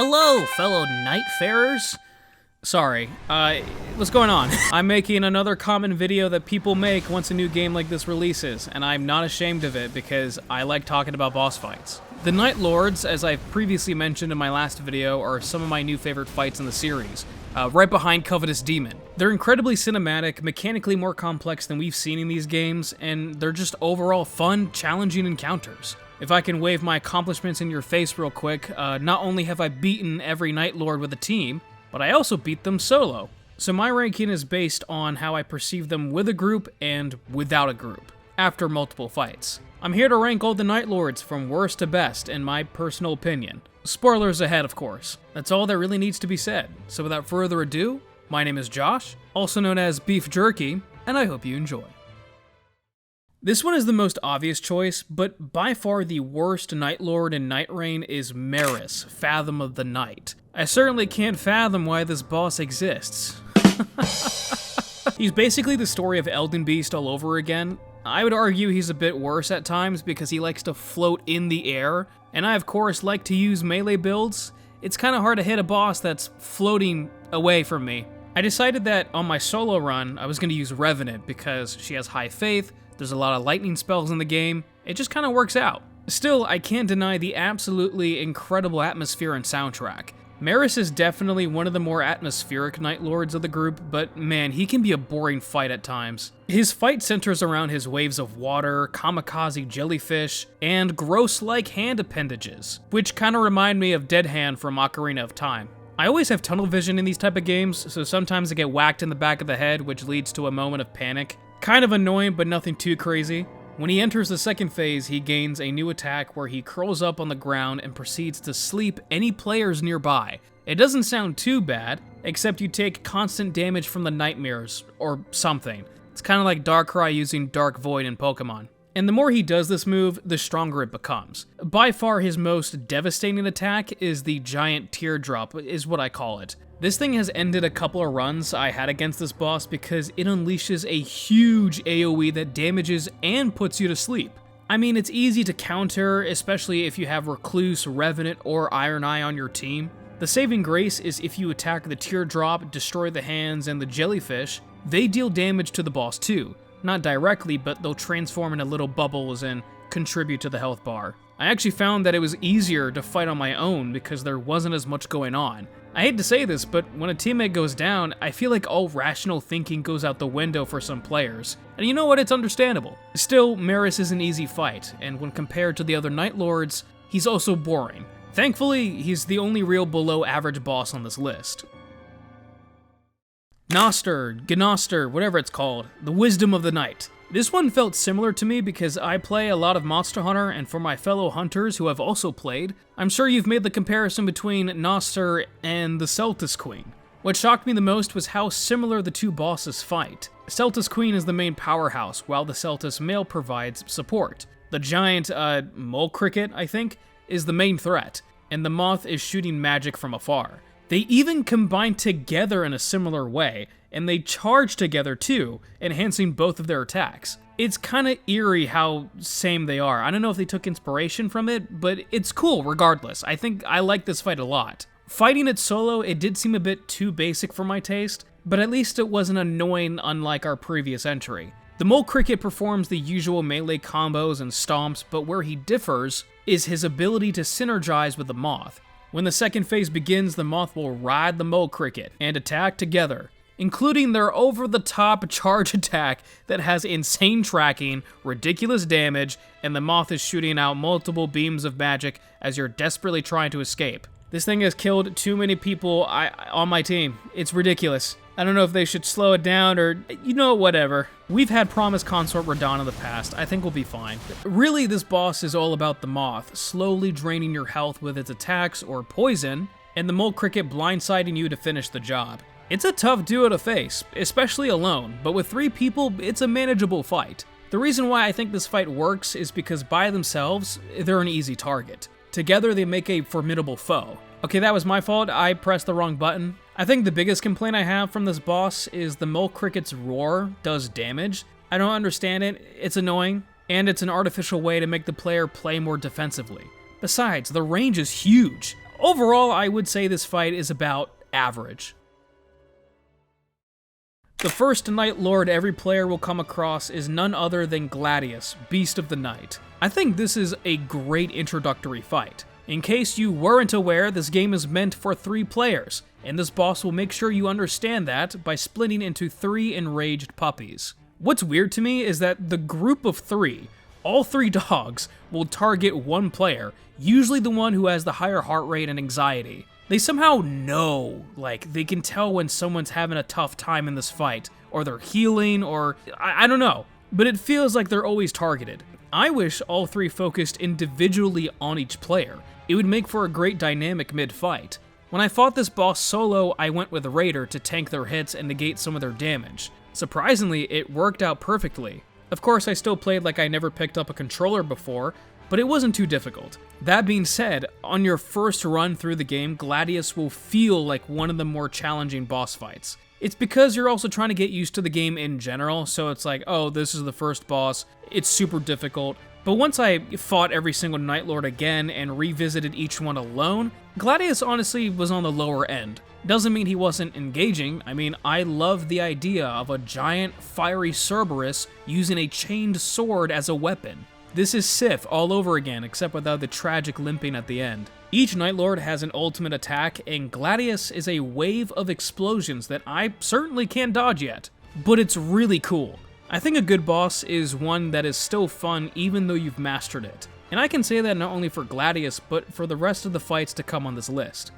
Hello, fellow Nightfarers. Sorry, what's going on? I'm making another common video that people make once a new game like this releases, and I'm not ashamed of it because I like talking about boss fights. The Nightlords, as I've previously mentioned in my last video, are some of my new favorite fights in the series, right behind Covetous Demon. They're incredibly cinematic, mechanically more complex than we've seen in these games, and they're just overall fun, challenging encounters. If I can wave my accomplishments in your face real quick, not only have I beaten every Nightlord with a team, but I also beat them solo. So my ranking is based on how I perceive them with a group and without a group, after multiple fights. I'm here to rank all the Nightlords from worst to best, in my personal opinion. Spoilers ahead, of course. That's all that really needs to be said. So without further ado, my name is Josh, also known as Beef Jerky, and I hope you enjoy. This one is the most obvious choice, but by far the worst Nightlord in Nightreign is Maris, Fathom of the Night. I certainly can't fathom why this boss exists. He's basically the story of Elden Beast all over again. I would argue he's a bit worse at times because he likes to float in the air, and I of course like to use melee builds. It's kind of hard to hit a boss that's floating away from me. I decided that on my solo run, I was going to use Revenant because she has high faith, there's a lot of lightning spells in the game, it just kind of works out. Still, I can't deny the absolutely incredible atmosphere and soundtrack. Maris is definitely one of the more atmospheric Nightlords of the group, but man, he can be a boring fight at times. His fight centers around his waves of water, kamikaze jellyfish, and gross-like hand appendages, which kind of remind me of Dead Hand from Ocarina of Time. I always have tunnel vision in these type of games, so sometimes I get whacked in the back of the head, which leads to a moment of panic. Kind of annoying, but nothing too crazy. When he enters the second phase, he gains a new attack where he curls up on the ground and proceeds to sleep any players nearby. It doesn't sound too bad, except you take constant damage from the nightmares, or something. It's kind of like Darkrai using Dark Void in Pokemon. And the more he does this move, the stronger it becomes. By far his most devastating attack is the Giant Teardrop, is what I call it. This thing has ended a couple of runs I had against this boss because it unleashes a huge AoE that damages and puts you to sleep. I mean, it's easy to counter, especially if you have Recluse, Revenant, or Iron Eye on your team. The saving grace is if you attack the Teardrop, destroy the hands, and the jellyfish, they deal damage to the boss too. Not directly, but they'll transform into little bubbles and contribute to the health bar. I actually found that it was easier to fight on my own because there wasn't as much going on. I hate to say this, but when a teammate goes down, I feel like all rational thinking goes out the window for some players. And you know what, it's understandable. Still, Maris is an easy fight, and when compared to the other Nightlords, he's also boring. Thankfully, he's the only real below average boss on this list. Gnoster, Gnoster, whatever it's called, the Wisdom of the Night. This one felt similar to me because I play a lot of Monster Hunter, and for my fellow hunters who have also played, I'm sure you've made the comparison between Gnoster and the Celtis Queen. What shocked me the most was how similar the two bosses fight. Celtis Queen is the main powerhouse, while the Celtis male provides support. The giant, mole cricket, I think, is the main threat, and the moth is shooting magic from afar. They even combine together in a similar way, and they charge together too, enhancing both of their attacks. It's kinda eerie how same they are. I don't know if they took inspiration from it, but it's cool regardless. I think I like this fight a lot. Fighting it solo, it did seem a bit too basic for my taste, but at least it wasn't annoying unlike our previous entry. The Mole Cricket performs the usual melee combos and stomps, but where he differs is his ability to synergize with the moth. When the second phase begins, the moth will ride the Mole Cricket and attack together, including their over-the-top charge attack that has insane tracking, ridiculous damage, and the moth is shooting out multiple beams of magic as you're desperately trying to escape. This thing has killed too many people on my team. It's ridiculous. I don't know if they should slow it down or, you know, whatever. We've had Promise Consort Radahn in the past. I think we'll be fine. Really, this boss is all about the moth, slowly draining your health with its attacks or poison, and the Mole Cricket blindsiding you to finish the job. It's a tough duo to face, especially alone, but with 3 people, it's a manageable fight. The reason why I think this fight works is because by themselves, they're an easy target. Together, they make a formidable foe. Okay, that was my fault. I pressed the wrong button. I think the biggest complaint I have from this boss is the Mole Cricket's roar does damage. I don't understand it. It's annoying, and it's an artificial way to make the player play more defensively. Besides, the range is huge. Overall, I would say this fight is about average. The first Nightlord every player will come across is none other than Gladius, Beast of the Night. I think this is a great introductory fight. In case you weren't aware, this game is meant for 3 players, and this boss will make sure you understand that by splitting into 3 enraged puppies. What's weird to me is that the group of 3, all 3 dogs, will target one player, usually the one who has the higher heart rate and anxiety. They somehow know, like, they can tell when someone's having a tough time in this fight, or they're healing, or I don't know, but it feels like they're always targeted. I wish all 3 focused individually on each player. It would make for a great dynamic mid-fight. When I fought this boss solo, I went with Raider to tank their hits and negate some of their damage. Surprisingly, it worked out perfectly. Of course, I still played like I never picked up a controller before, but it wasn't too difficult. That being said, on your first run through the game, Gladius will feel like one of the more challenging boss fights. It's because you're also trying to get used to the game in general, so it's like, oh, this is the first boss, it's super difficult. But once I fought every single Nightlord again and revisited each one alone, Gladius honestly was on the lower end. Doesn't mean he wasn't engaging. I mean, I love the idea of a giant fiery Cerberus using a chained sword as a weapon. This is Sif all over again, except without the tragic limping at the end. Each Nightlord has an ultimate attack, and Gladius is a wave of explosions that I certainly can't dodge yet. But it's really cool. I think a good boss is one that is still fun even though you've mastered it. And I can say that not only for Gladius, but for the rest of the fights to come on this list.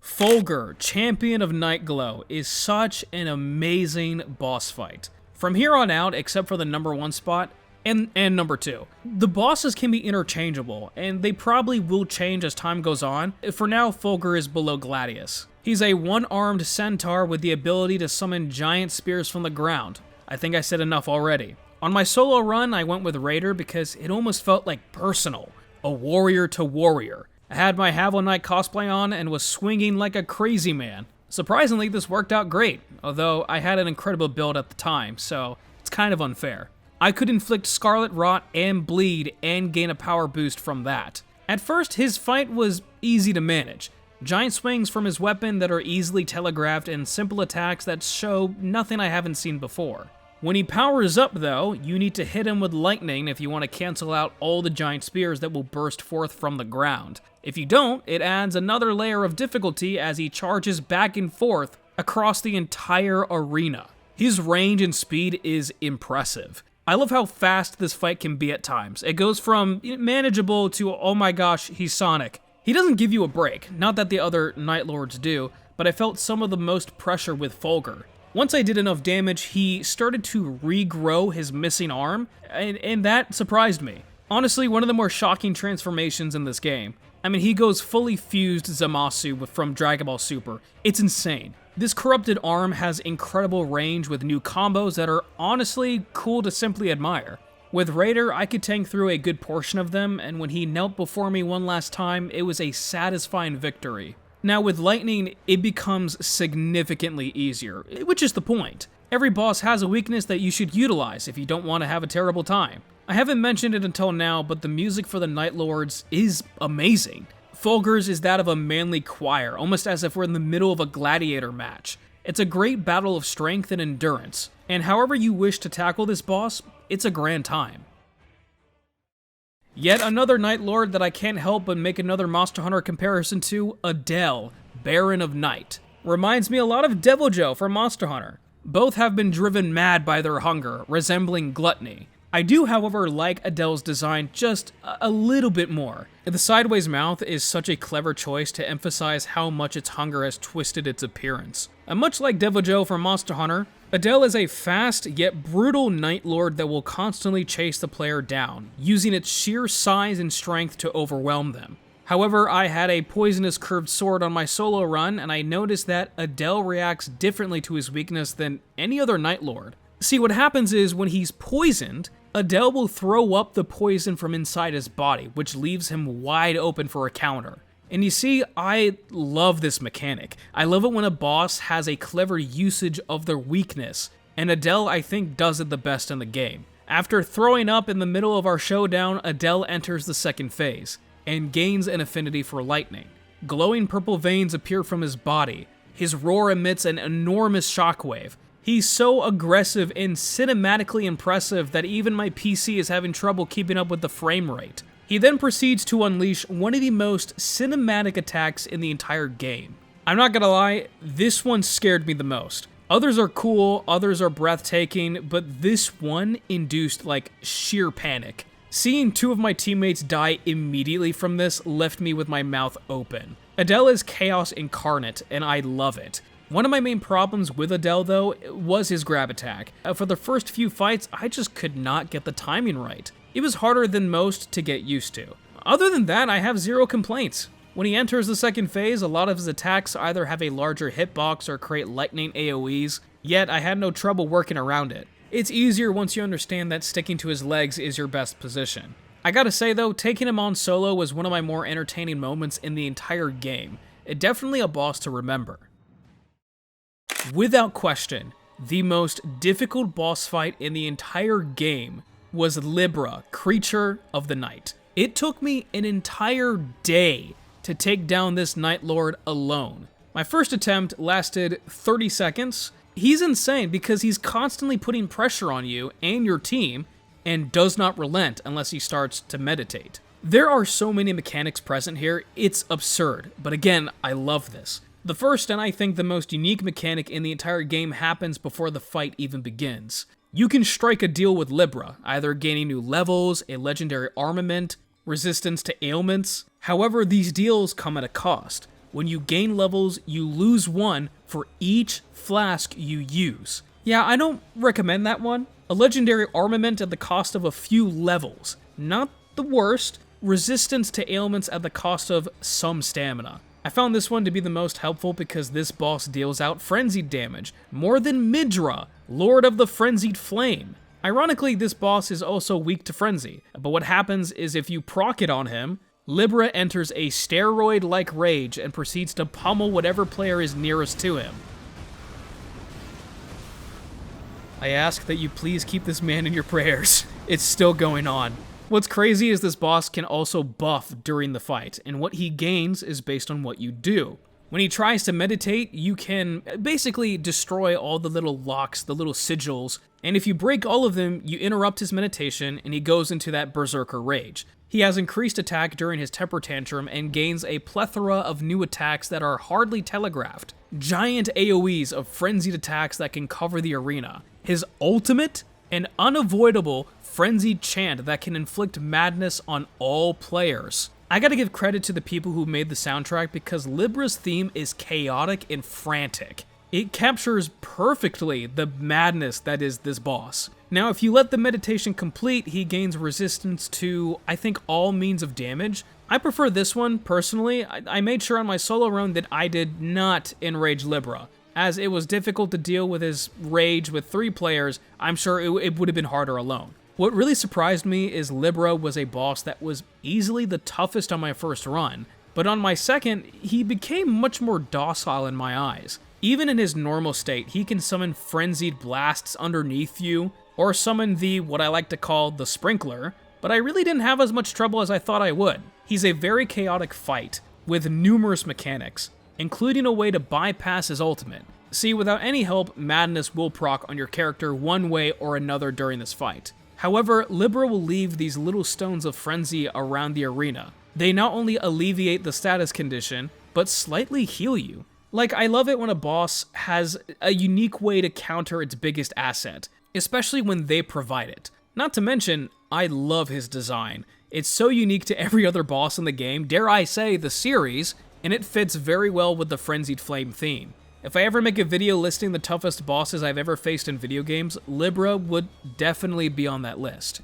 Fulgar, Champion of Nightglow, is such an amazing boss fight. From here on out, except for the number 1 spot, and number 2. The bosses can be interchangeable, and they probably will change as time goes on. For now, Fulgar is below Gladius. He's a one-armed centaur with the ability to summon giant spears from the ground. I think I said enough already. On my solo run, I went with Raider because it almost felt like personal, a warrior to warrior. I had my Havel Knight cosplay on and was swinging like a crazy man. Surprisingly, this worked out great, although I had an incredible build at the time, so it's kind of unfair. I could inflict Scarlet Rot and Bleed and gain a power boost from that. At first, his fight was easy to manage. Giant swings from his weapon that are easily telegraphed and simple attacks that show nothing I haven't seen before. When he powers up though, you need to hit him with lightning if you want to cancel out all the giant spears that will burst forth from the ground. If you don't, it adds another layer of difficulty as he charges back and forth across the entire arena. His range and speed is impressive. I love how fast this fight can be at times. It goes from manageable to, oh my gosh, he's Sonic. He doesn't give you a break, not that the other Nightlords do, but I felt some of the most pressure with Fulgar. Once I did enough damage, he started to regrow his missing arm, and that surprised me. Honestly, one of the more shocking transformations in this game. I mean, he goes fully fused Zamasu from Dragon Ball Super. It's insane. This corrupted arm has incredible range with new combos that are honestly cool to simply admire. With Raider, I could tank through a good portion of them, and when he knelt before me one last time, it was a satisfying victory. Now with Lightning, it becomes significantly easier, which is the point. Every boss has a weakness that you should utilize if you don't want to have a terrible time. I haven't mentioned it until now, but the music for the Nightlords is amazing. Fulgar's is that of a manly choir, almost as if we're in the middle of a gladiator match. It's a great battle of strength and endurance, and however you wish to tackle this boss, it's a grand time. Yet another Nightlord that I can't help but make another Monster Hunter comparison to, Adele, Baron of Night. Reminds me a lot of Deviljho from Monster Hunter. Both have been driven mad by their hunger, resembling gluttony. I do, however, like Adele's design just a little bit more. The sideways mouth is such a clever choice to emphasize how much its hunger has twisted its appearance. And much like Deviljho from Monster Hunter, Adele is a fast yet brutal Nightlord that will constantly chase the player down, using its sheer size and strength to overwhelm them. However, I had a poisonous curved sword on my solo run, and I noticed that Adele reacts differently to his weakness than any other Nightlord. See, what happens is when he's poisoned, Adele will throw up the poison from inside his body, which leaves him wide open for a counter. And you see, I love this mechanic. I love it when a boss has a clever usage of their weakness, and Adele, I think, does it the best in the game. After throwing up in the middle of our showdown, Adele enters the second phase. and gains an affinity for lightning. Glowing purple veins appear from his body. His roar emits an enormous shockwave. He's so aggressive and cinematically impressive that even my PC is having trouble keeping up with the frame rate. He then proceeds to unleash one of the most cinematic attacks in the entire game. I'm not gonna lie, this one scared me the most. Others are cool, others are breathtaking, but this one induced like sheer panic. Seeing 2 of my teammates die immediately from this left me with my mouth open. Adele is chaos incarnate, and I love it. One of my main problems with Adele, though, was his grab attack. For the first few fights, I just could not get the timing right. It was harder than most to get used to. Other than that, I have zero complaints. When he enters the second phase, a lot of his attacks either have a larger hitbox or create lightning AoEs, yet I had no trouble working around it. It's easier once you understand that sticking to his legs is your best position. I gotta say though, taking him on solo was one of my more entertaining moments in the entire game. Definitely a boss to remember. Without question, the most difficult boss fight in the entire game was Libra, Creature of the Night. It took me an entire day to take down this Nightlord alone. My first attempt lasted 30 seconds. He's insane because he's constantly putting pressure on you and your team and does not relent unless he starts to meditate. There are so many mechanics present here, it's absurd, but again, I love this. The first and I think the most unique mechanic in the entire game happens before the fight even begins. You can strike a deal with Libra, either gaining new levels, a legendary armament, resistance to ailments. However, these deals come at a cost. When you gain levels, you lose 1 for each flask you use. Yeah, I don't recommend that one. A legendary armament at the cost of a few levels. Not the worst. Resistance to ailments at the cost of some stamina. I found this one to be the most helpful because this boss deals out frenzied damage, more than Midra, Lord of the Frenzied Flame. Ironically, this boss is also weak to frenzy, but what happens is if you proc it on him, Libra enters a steroid-like rage and proceeds to pummel whatever player is nearest to him. I ask that you please keep this man in your prayers. It's still going on. What's crazy is this boss can also buff during the fight, and what he gains is based on what you do. When he tries to meditate, you can basically destroy all the little locks, the little sigils, and if you break all of them, you interrupt his meditation and he goes into that berserker rage. He has increased attack during his temper tantrum and gains a plethora of new attacks that are hardly telegraphed. Giant AoEs of frenzied attacks that can cover the arena. His ultimate, an unavoidable frenzied chant that can inflict madness on all players. I gotta give credit to the people who made the soundtrack because Libra's theme is chaotic and frantic. It captures perfectly the madness that is this boss. Now, if you let the meditation complete, he gains resistance to, I think, all means of damage. I prefer this one, personally. I made sure on my solo run that I did not enrage Libra. As it was difficult to deal with his rage with 3 players, I'm sure it would have been harder alone. What really surprised me is Libra was a boss that was easily the toughest on my first run, but on my second, he became much more docile in my eyes. Even in his normal state, he can summon frenzied blasts underneath you, or summon what I like to call the sprinkler, but I really didn't have as much trouble as I thought I would. He's a very chaotic fight, with numerous mechanics, including a way to bypass his ultimate. See, without any help, madness will proc on your character one way or another during this fight. However, Libra will leave these little stones of frenzy around the arena. They not only alleviate the status condition, but slightly heal you. Like, I love it when a boss has a unique way to counter its biggest asset, especially when they provide it. Not to mention, I love his design. It's so unique to every other boss in the game, dare I say the series, and it fits very well with the Frenzied Flame theme. If I ever make a video listing the toughest bosses I've ever faced in video games, Libra would definitely be on that list.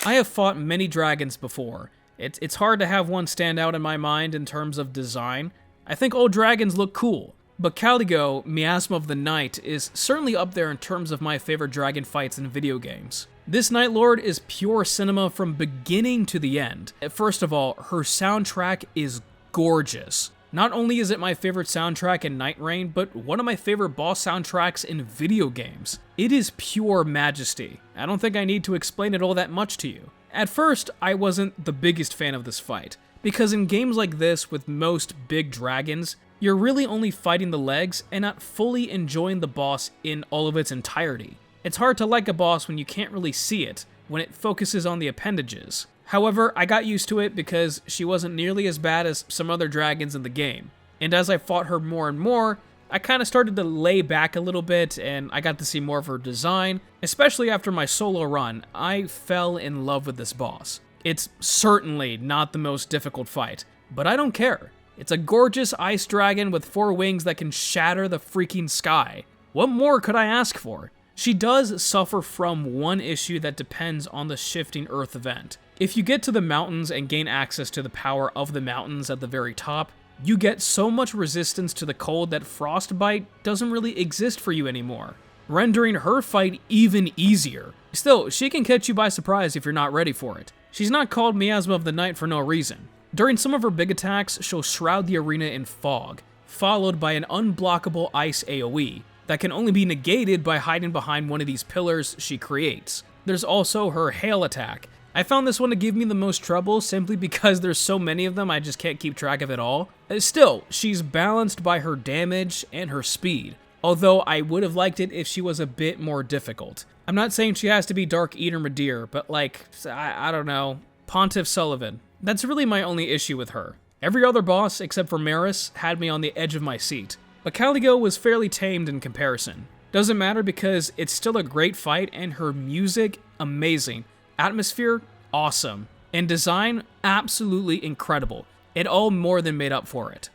I have fought many dragons before. It's hard to have one stand out in my mind in terms of design. I think all dragons look cool, but Caligo, Miasma of the Night, is certainly up there in terms of my favorite dragon fights in video games. This Nightlord is pure cinema from beginning to the end. First of all, her soundtrack is gorgeous. Not only is it my favorite soundtrack in Nightreign, but one of my favorite boss soundtracks in video games. It is pure majesty. I don't think I need to explain it all that much to you. At first, I wasn't the biggest fan of this fight, because in games like this with most big dragons, you're really only fighting the legs and not fully enjoying the boss in all of its entirety. It's hard to like a boss when you can't really see it, when it focuses on the appendages. However, I got used to it because she wasn't nearly as bad as some other dragons in the game. And as I fought her more and more, I kind of started to lay back a little bit and I got to see more of her design. Especially after my solo run, I fell in love with this boss. It's certainly not the most difficult fight, but I don't care. It's a gorgeous ice dragon with 4 wings that can shatter the freaking sky. What more could I ask for? She does suffer from one issue that depends on the shifting earth event. If you get to the mountains and gain access to the power of the mountains at the very top, you get so much resistance to the cold that frostbite doesn't really exist for you anymore, rendering her fight even easier. Still, she can catch you by surprise if you're not ready for it. She's not called Miasma of the Night for no reason. During some of her big attacks, she'll shroud the arena in fog, followed by an unblockable ice AoE that can only be negated by hiding behind one of these pillars she creates. There's also her hail attack. I found this one to give me the most trouble simply because there's so many of them I just can't keep track of it all. Still, she's balanced by her damage and her speed, although I would have liked it if she was a bit more difficult. I'm not saying she has to be Dark Eater Madir, but like, I don't know, Pontiff Sullivan. That's really my only issue with her. Every other boss, except for Maris, had me on the edge of my seat, but Caligo was fairly tamed in comparison. Doesn't matter because it's still a great fight and her music, amazing. Atmosphere, awesome. And design, absolutely incredible. It all more than made up for it.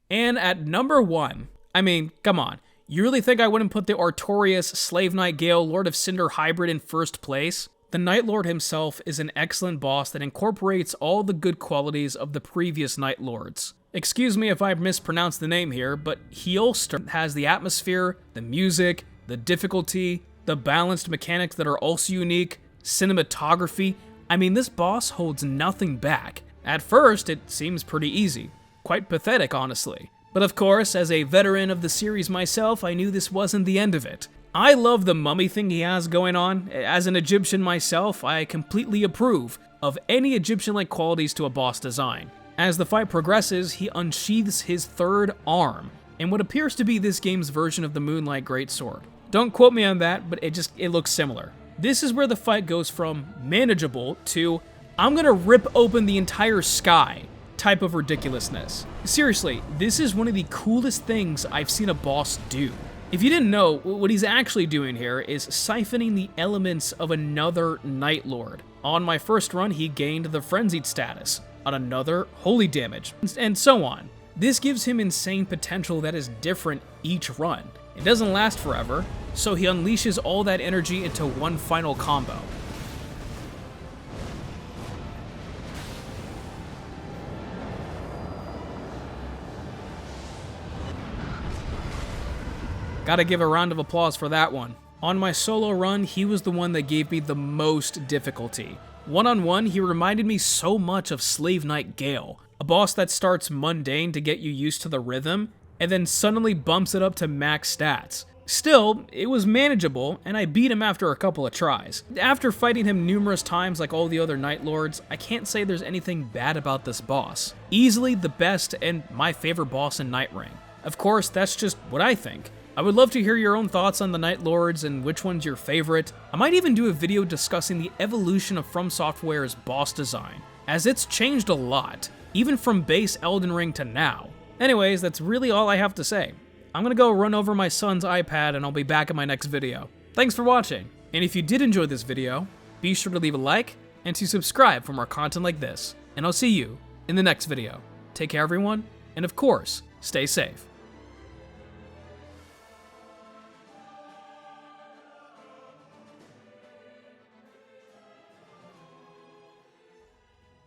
And at number 1, I mean, come on. You really think I wouldn't put the Artorias Slave Knight Gale Lord of Cinder hybrid in first place? The Nightlord himself is an excellent boss that incorporates all the good qualities of the previous Nightlords. Excuse me if I mispronounced the name here, but Heolster has the atmosphere, the music, the difficulty, the balanced mechanics that are also unique, cinematography. I mean, this boss holds nothing back. At first, it seems pretty easy. Quite pathetic, honestly. But of course, as a veteran of the series myself, I knew this wasn't the end of it. I love the mummy thing he has going on. As an Egyptian myself, I completely approve of any Egyptian-like qualities to a boss design. As the fight progresses, he unsheaths his 3rd arm, in what appears to be this game's version of the Moonlight Greatsword. Don't quote me on that, but it looks similar. This is where the fight goes from manageable to I'm gonna rip open the entire sky type of ridiculousness. Seriously, this is one of the coolest things I've seen a boss do. If you didn't know, what he's actually doing here is siphoning the elements of another Nightlord. On my first run, he gained the Frenzied status. On another, Holy Damage, and so on. This gives him insane potential that is different each run. It doesn't last forever, so he unleashes all that energy into one final combo. Gotta give a round of applause for that one. On my solo run, he was the one that gave me the most difficulty. One-on-one, he reminded me so much of Slave Knight Gale, a boss that starts mundane to get you used to the rhythm, and then suddenly bumps it up to max stats. Still, it was manageable, and I beat him after a couple of tries. After fighting him numerous times like all the other Nightlords, I can't say there's anything bad about this boss. Easily the best and my favorite boss in Nightreign. Of course, that's just what I think. I would love to hear your own thoughts on the Nightlords and which one's your favorite. I might even do a video discussing the evolution of From Software's boss design, as it's changed a lot, even from base Elden Ring to now. Anyways, that's really all I have to say. I'm gonna go run over my son's iPad and I'll be back in my next video. Thanks for watching, and if you did enjoy this video, be sure to leave a like and to subscribe for more content like this, and I'll see you in the next video. Take care everyone, and of course, stay safe.